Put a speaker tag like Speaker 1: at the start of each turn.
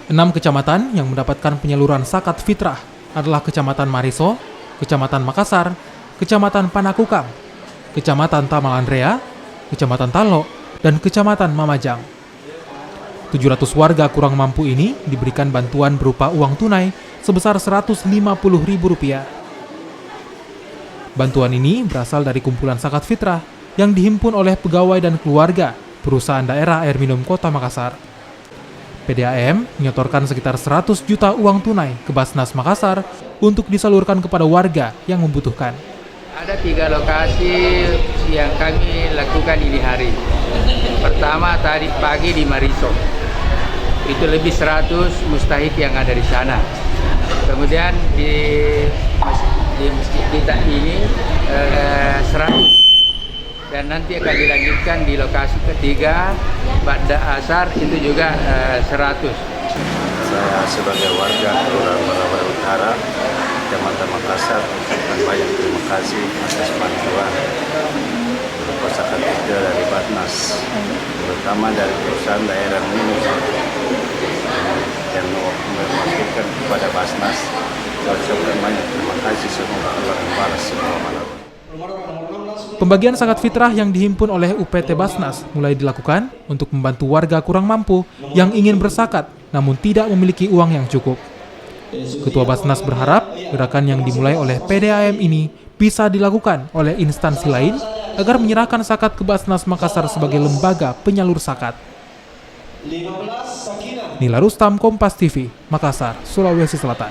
Speaker 1: 6 kecamatan yang mendapatkan penyaluran zakat fitrah adalah Kecamatan Mariso, Kecamatan Makassar, Kecamatan Panakukang, Kecamatan Tamalandrea, Kecamatan Talo, dan Kecamatan Mamajang. 700 warga kurang mampu ini diberikan bantuan berupa uang tunai sebesar Rp150.000. Bantuan ini berasal dari kumpulan zakat fitrah yang dihimpun oleh pegawai dan keluarga perusahaan daerah air minum Kota Makassar. PDAM menyetorkan sekitar 100 juta uang tunai ke Basnas Makassar untuk disalurkan kepada warga yang membutuhkan.
Speaker 2: Ada 3 lokasi yang kami lakukan ini hari. Pertama tadi pagi di Mariso, itu lebih 100 mustahik yang ada di sana. Kemudian di masjid kita ini 100. Dan nanti akan dilanjutkan di lokasi ketiga, Ba'da Asar itu juga 100.
Speaker 3: Saya sebagai warga Kelurahan Balawai Utara, Kecamatan Makassar, ucapkan banyak terima kasih atas bantuan berupa zakat fitrah dari Basnas, terutama dari perusahaan daerah minum yang memastikan kepada Basnas. Saya ucapkan banyak terima kasih, semoga Allah membalas semua amal.
Speaker 1: Pembagian zakat fitrah yang dihimpun oleh UPT Basnas mulai dilakukan untuk membantu warga kurang mampu yang ingin berzakat namun tidak memiliki uang yang cukup. Ketua Basnas berharap gerakan yang dimulai oleh PDAM ini bisa dilakukan oleh instansi lain agar menyerahkan zakat ke Basnas Makassar sebagai lembaga penyalur zakat. Nila Rustam, Kompas TV, Makassar, Sulawesi Selatan.